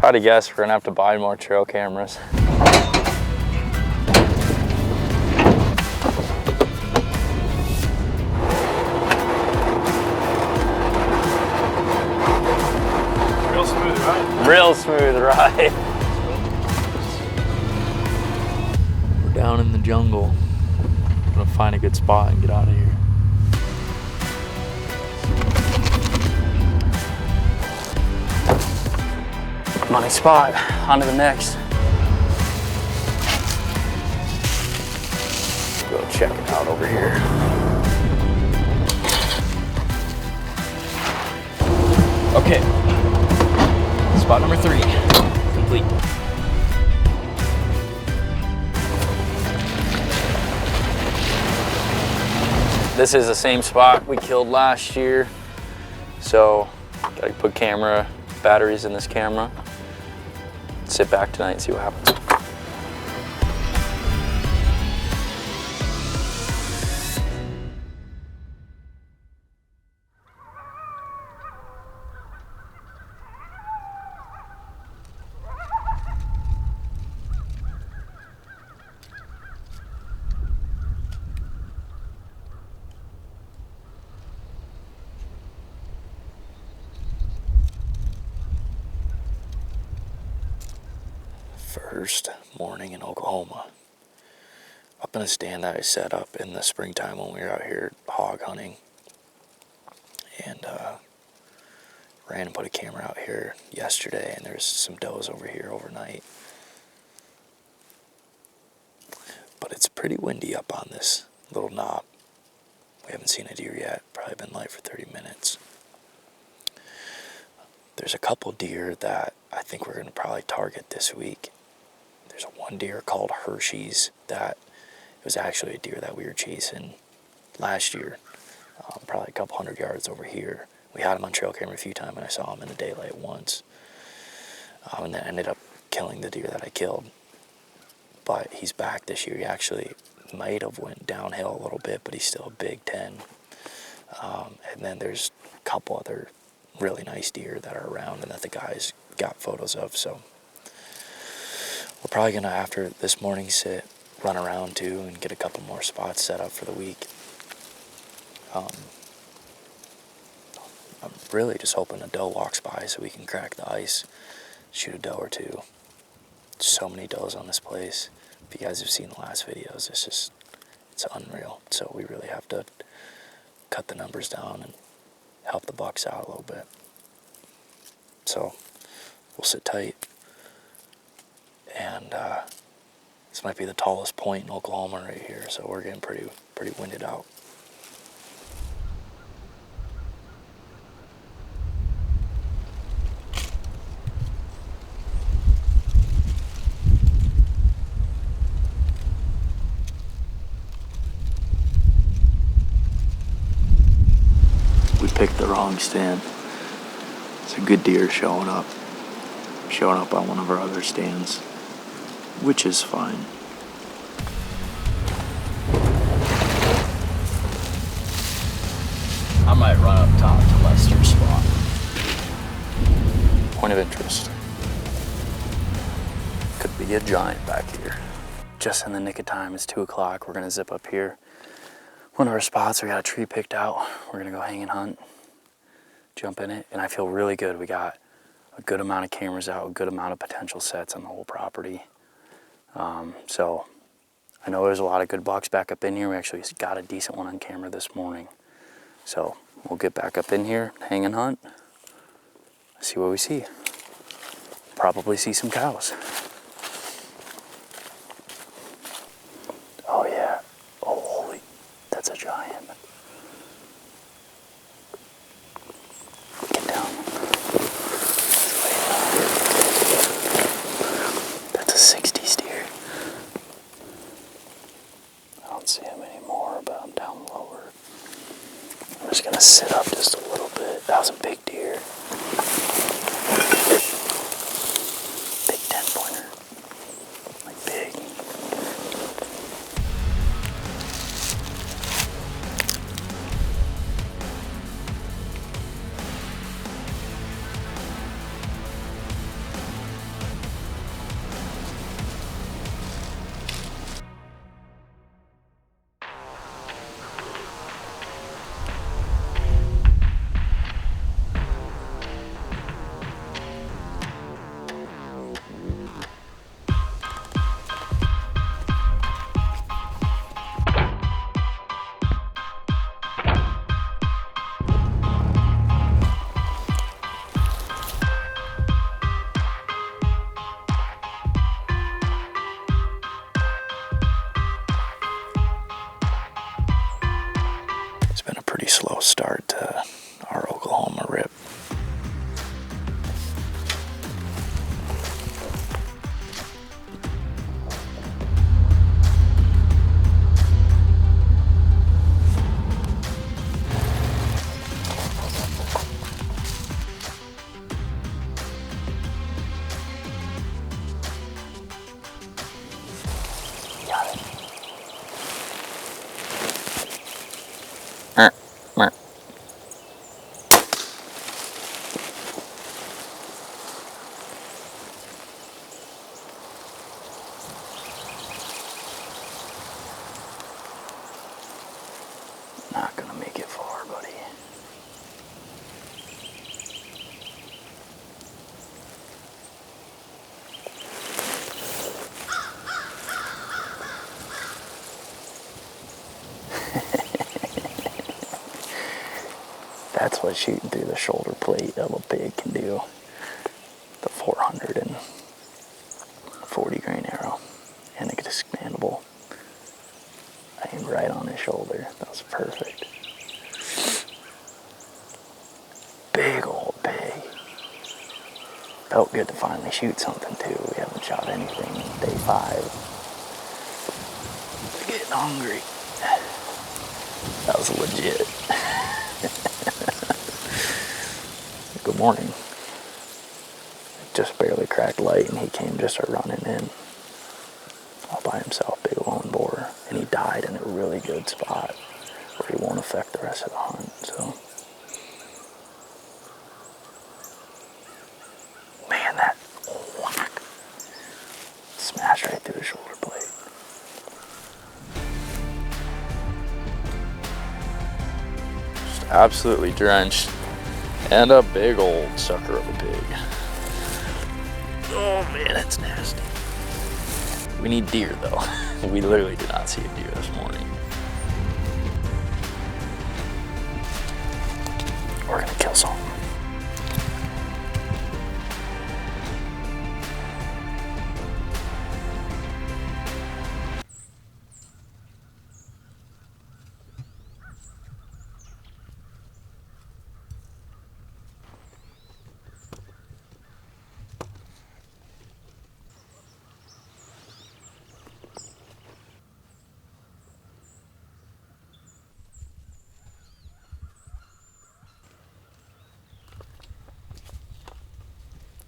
I had to guess we're gonna have to buy more trail cameras. Real smooth ride. Real smooth ride. We're down in the jungle. I'm gonna find a good spot and get out of here. Money spot, on to the next. Go check it out over here. Okay, spot number 3, complete. This is the same spot we killed last year. So, gotta put camera batteries in this camera. Sit back tonight and see what happens. First morning in Oklahoma. Up in a stand that I set up in the springtime when we were out here hog hunting. And ran and put a camera out here yesterday, and there's some does over here overnight. But it's pretty windy up on this little knob. We haven't seen a deer yet, probably been light for 30 minutes. There's a couple deer that I think we're going to probably target this week. There's one deer called Hershey's that was actually a deer that we were chasing last year, probably a couple 100 yards over here. We had him on trail camera a few times, and I saw him in the daylight once. And then ended up killing the deer that I killed. But he's back this year. He actually might have went downhill a little bit, but he's still a Big 10. And then there's a couple other really nice deer that are around and that the guys got photos of. So we're probably gonna, after this morning sit, run around too and get a couple more spots set up for the week. I'm really just hoping a doe walks by so we can crack the ice, shoot a doe or two. So many does on this place. If you guys have seen the last videos, it's unreal. So we really have to cut the numbers down and help the bucks out a little bit. So we'll sit tight. And this might be the tallest point in Oklahoma right here, so we're getting pretty winded out. We picked the wrong stand. It's a good deer showing up on one of our other stands, which is fine. I might run up top to Lester's spot. Point of interest. Could be a giant back here. Just in the nick of time, it's 2 o'clock. We're gonna zip up here. One of our spots, we got a tree picked out. We're gonna go hang and hunt, jump in it, and I feel really good. We got a good amount of cameras out, a good amount of potential sets on the whole property. So I know there's a lot of good bucks back up in here. We actually got a decent one on camera this morning. So we'll get back up in here, hang and hunt, see what we see. Probably see some cows. Oh yeah, oh holy, that's a giant. Get down. That's a 60 steer. I don't see him anymore, but I'm down lower. I'm just gonna sit up just a little bit. That was a big deer. Big 10 pointer. Like big. That's what shooting through the shoulder plate of a pig can do. The 440 grain arrow and it's expandable. I aimed right on his shoulder. That was perfect. Big old pig. Felt good to finally shoot something too. We haven't shot anything day 5. Getting hungry. That was legit. Good morning. Just barely cracked light and he came just running in. All by himself, big lone boar. And he died in a really good spot where he won't affect the rest of the hunt, so. Man, that whack. Smashed right through the shoulder blade. Just absolutely drenched. And a big old sucker of a pig. Oh man, it's nasty. We need deer though. We literally did not see a deer this morning. We're gonna kill some.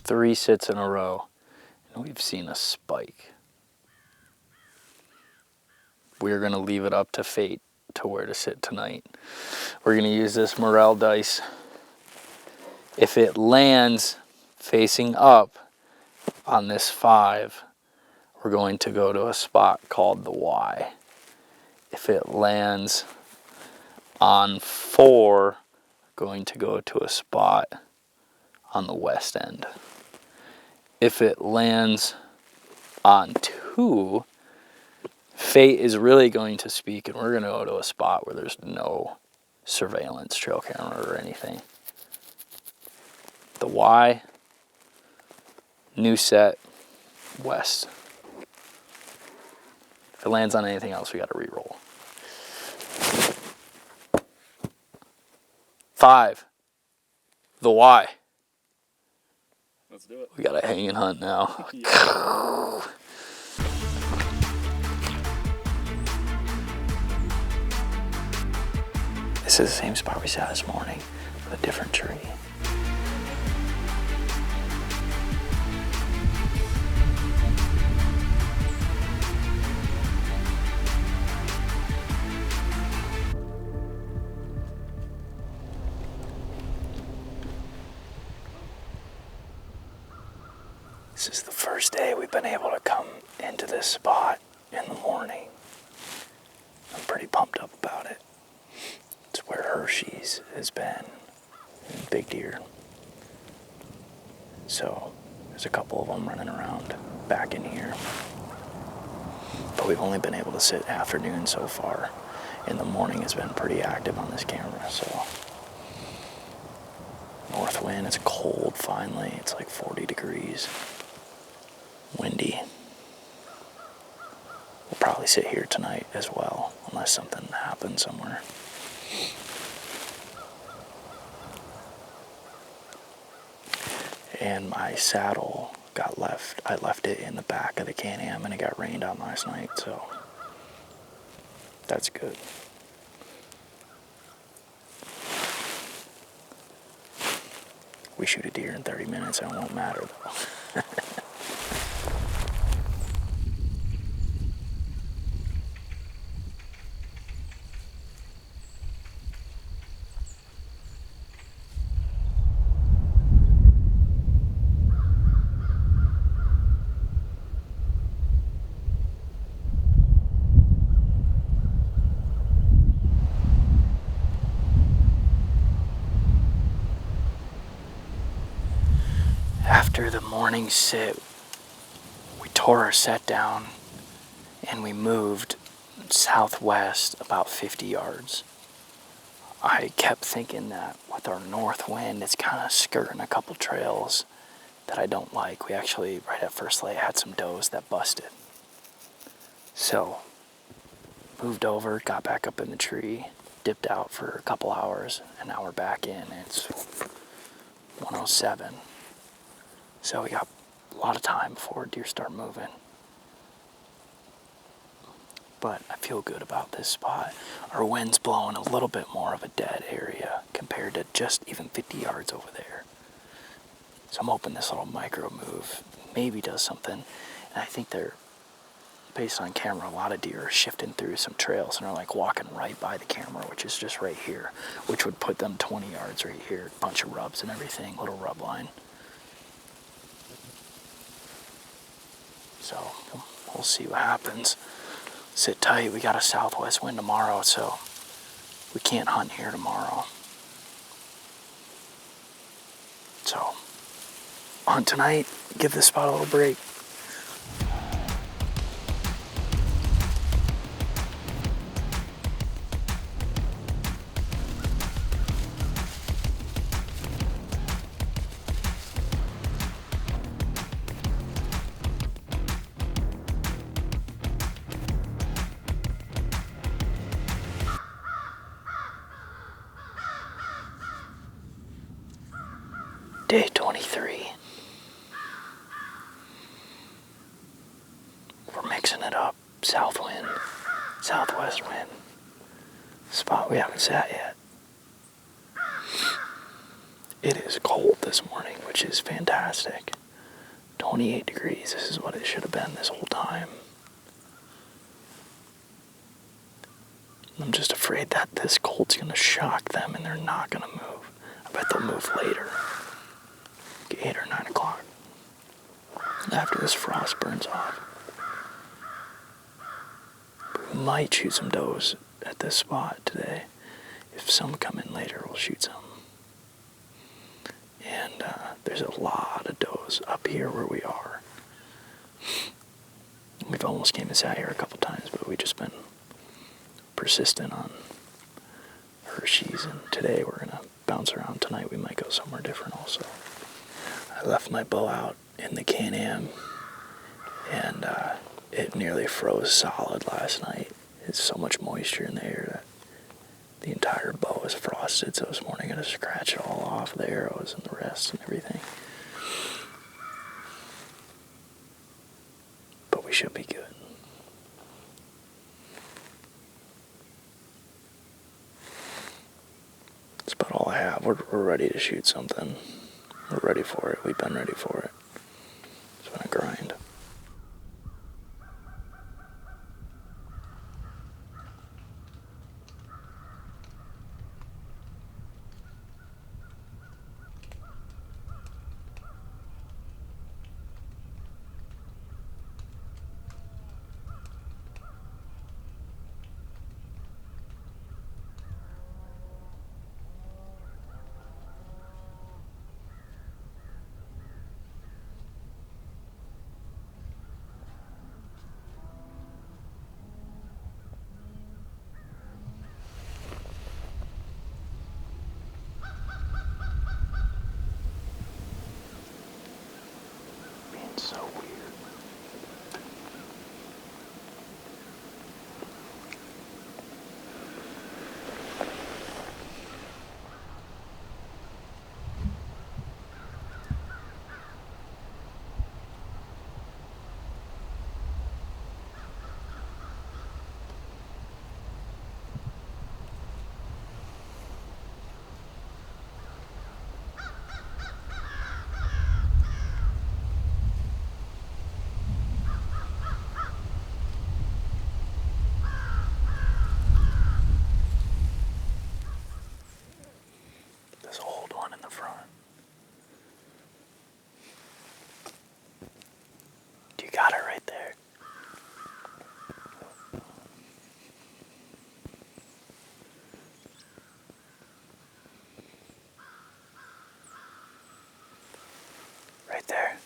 Three sits in a row, and we've seen a spike. We're gonna leave it up to fate to where to sit tonight. We're gonna use this morel dice. If it lands facing up on this 5, we're going to go to a spot called the Y. If it lands on 4, we're going to go to a spot on the west end. If it lands on 2, fate is really going to speak, and we're going to go to a spot where there's no surveillance, trail camera, or anything. The Y, new set, west. If it lands on anything else, we got to re-roll. 5, the Y. Let's do it. We got a hanging hunt now. This is the same spot we saw this morning with a different tree. This is the first day we've been able to come into this spot in the morning. I'm pretty pumped up about it. It's where Hershey's has been, and big deer. So there's a couple of them running around back in here. But we've only been able to sit afternoon so far, and the morning has been pretty active on this camera, so. North wind, it's cold finally, it's like 40 degrees. Windy. We'll probably sit here tonight as well, unless something happens somewhere. And my saddle got left. I left it in the back of the Can-Am and it got rained on last night, so that's good. We shoot a deer in 30 minutes and it won't matter though. After the morning sit, we tore our set down and we moved southwest about 50 yards I kept thinking that with our north wind, it's kind of skirting a couple trails that I don't like. We actually, right at first lay, had some does that busted. So, moved over, got back up in the tree, dipped out for a couple hours, and now we're back in. It's 107. So we got a lot of time before deer start moving. But I feel good about this spot. Our wind's blowing a little bit more of a dead area compared to just even 50 yards over there. So I'm hoping this little micro move maybe does something. And I think they're, based on camera, a lot of deer are shifting through some trails and are like walking right by the camera, which is just right here, which would put them 20 yards right here. Bunch of rubs and everything, little rub line. So we'll see what happens. Sit tight. We got a southwest wind tomorrow, so we can't hunt here tomorrow. So, hunt tonight, give this spot a little break. Day 23. We're mixing it up. South wind, southwest wind. Spot we haven't sat yet. It is cold this morning, which is fantastic. 28 degrees. This is what it should have been this whole time. I'm just afraid that this cold's going to shock them and they're not going to move. I bet they'll move later. 8 or 9 o'clock. After this frost burns off. We might shoot some does at this spot today. If some come in later, we'll shoot some. And there's a lot of does up here where we are. We've almost came and sat here a couple times, but we've just been persistent on Hershey's. And today we're going to bounce around. Tonight we might go somewhere different also. I left my bow out in the Can-Am, and it nearly froze solid last night. There's so much moisture in the air that the entire bow is frosted, so this morning I had to scratch it all off, the arrows and the rest and everything. But we should be good. That's about all I have. We're ready to shoot something. We're ready for it. We've been ready for it. It's been a grind. So weird. This old one in the front. You got it right there. Right there.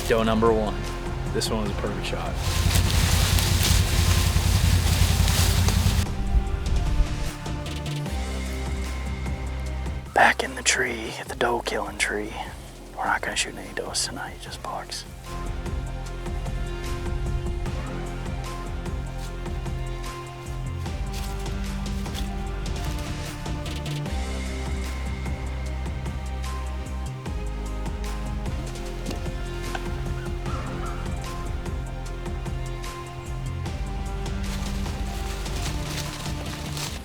Doe number one. This one was a perfect shot. Back in the tree, the doe killing tree. We're not gonna shoot any does tonight, just bucks.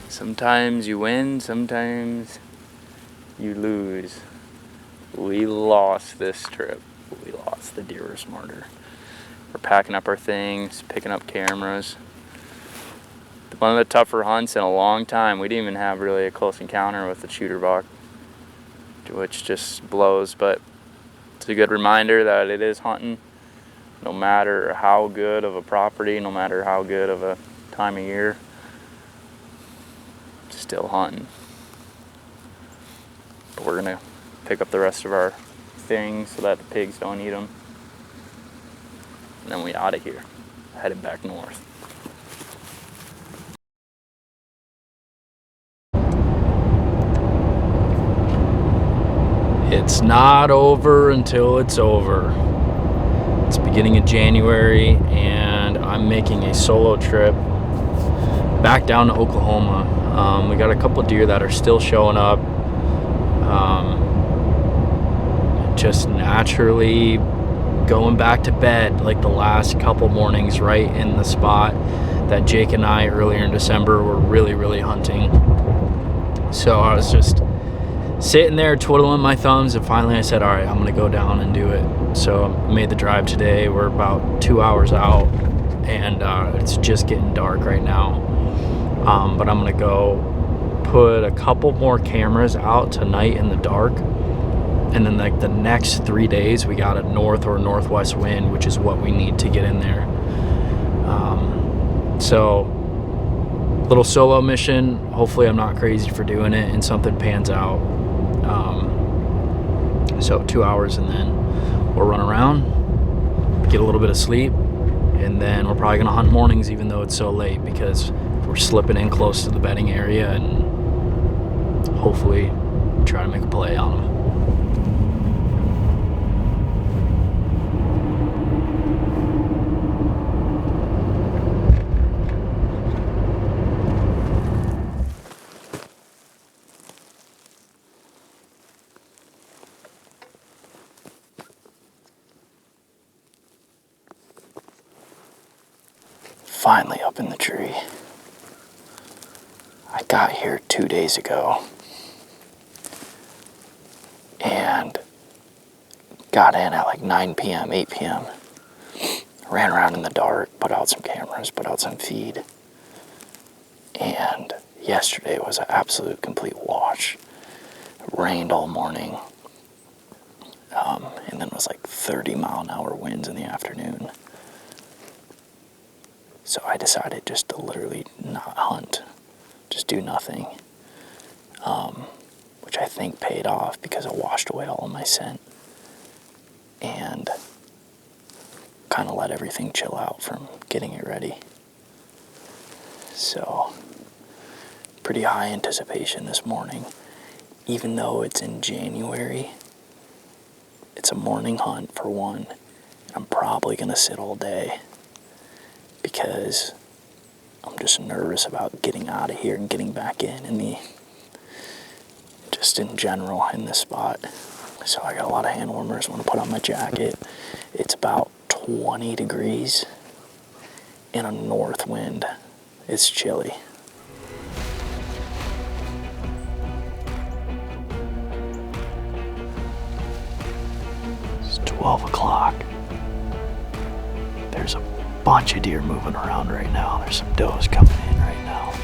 Sometimes you win, sometimes you lose. We lost this trip. We lost the Deer Were Smarter. We're packing up our things, picking up cameras. One of the tougher hunts in a long time. We didn't even have really a close encounter with the shooter buck, which just blows, but it's a good reminder that it is hunting. No matter how good of a property, no matter how good of a time of year, still hunting. But we're gonna pick up the rest of our things so that the pigs don't eat them. And then we out of here, headed back north. It's not over until it's over. It's beginning of January and I'm making a solo trip back down to Oklahoma. We got a couple deer that are still showing up. Just naturally going back to bed like the last couple mornings right in the spot that Jake and I earlier in December were really hunting. So I was just sitting there twiddling my thumbs, and finally I said, all right, I'm gonna go down and do it. So I made the drive today. We're about 2 hours out and it's just getting dark right now. But I'm gonna go put a couple more cameras out tonight in the dark, and then like the next 3 days we got a north or northwest wind, which is what we need to get in there. So little solo mission. Hopefully I'm not crazy for doing it and something pans out. So 2 hours and then we'll run around, get a little bit of sleep, and then we're probably gonna hunt mornings even though it's so late, because we're slipping in close to the bedding area and hopefully try to make a play on them. Finally up in the tree. I got here 2 days ago and got in at like 9 p.m., 8 p.m. Ran around in the dark, put out some cameras, put out some feed. And yesterday was an absolute complete wash. It rained all morning. And then it was like 30-mile-an-hour winds in the afternoon. So I decided just to literally not hunt, just do nothing, which I think paid off because it washed away all of my scent and kind of let everything chill out from getting it ready. So pretty high anticipation this morning. Even though it's in January, it's a morning hunt for one. I'm probably going to sit all day because I'm just nervous about getting out of here and getting back in just in general in this spot. So I got a lot of hand warmers. I'm gonna put on my jacket. It's about 20 degrees in a north wind. It's chilly. It's 12 o'clock. There's a bunch of deer moving around right now. There's some does coming in right now.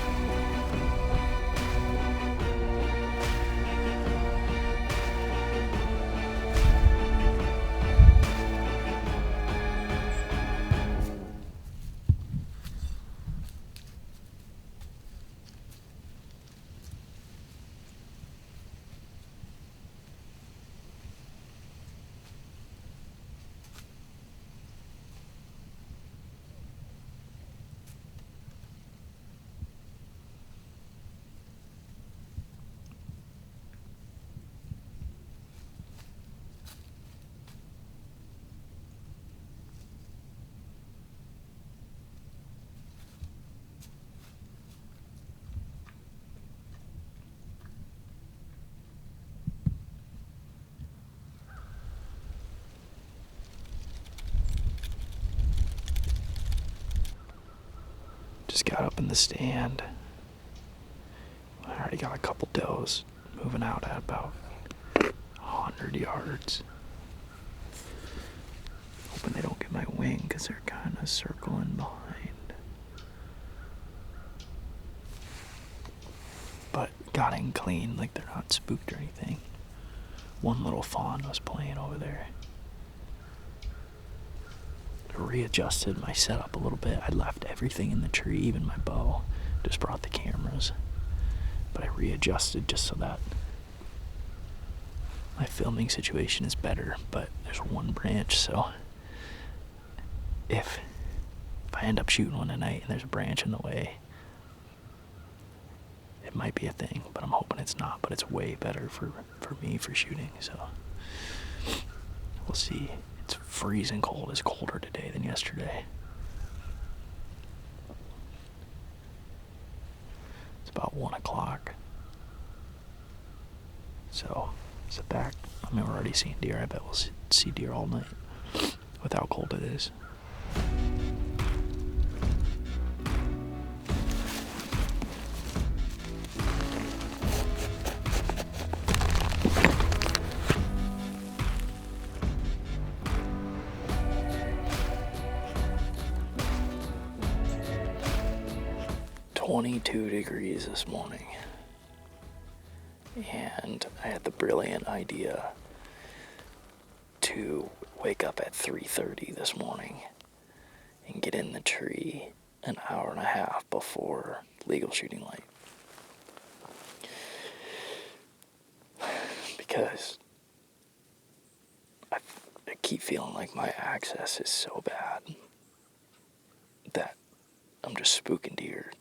Just got up in the stand. I already got a couple does moving out at about 100 yards. Hoping they don't get my wing because they're kind of circling behind. But got in clean, like they're not spooked or anything. One little fawn was playing over there. I readjusted my setup a little bit. I left everything in the tree, even my bow. Just brought the cameras. But I readjusted just so that my filming situation is better. But there's one branch, so if I end up shooting one tonight and there's a branch in the way, it might be a thing, but I'm hoping it's not. But it's way better for me for shooting, so we'll see. It's freezing cold. It's colder today than yesterday. It's about 1 o'clock. So, sit back. I mean, we're already seeing deer. I bet we'll see deer all night with how cold it is. $22 this morning, and I had the brilliant idea to wake up at 3:30 this morning and get in the tree an hour and a half before legal shooting light, because I keep feeling like my access is so bad that I'm just spooking deer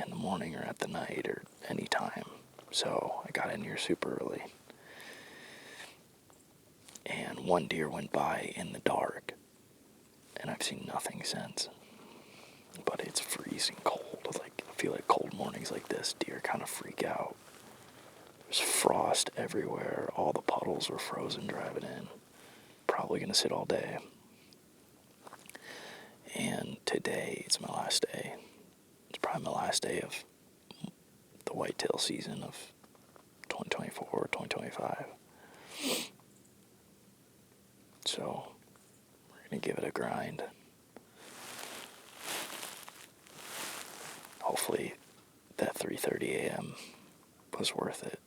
in the morning or at the night or any time. So I got in here super early, and one deer went by in the dark, and I've seen nothing since. But it's freezing cold. Like, I feel like cold mornings like this, deer kind of freak out. There's frost everywhere. All the puddles were frozen driving in. Probably gonna sit all day. And today, it's my last day. It's probably my last day of the whitetail season of 2024 or 2025. So, we're going to give it a grind. Hopefully, that 3:30 a.m. was worth it.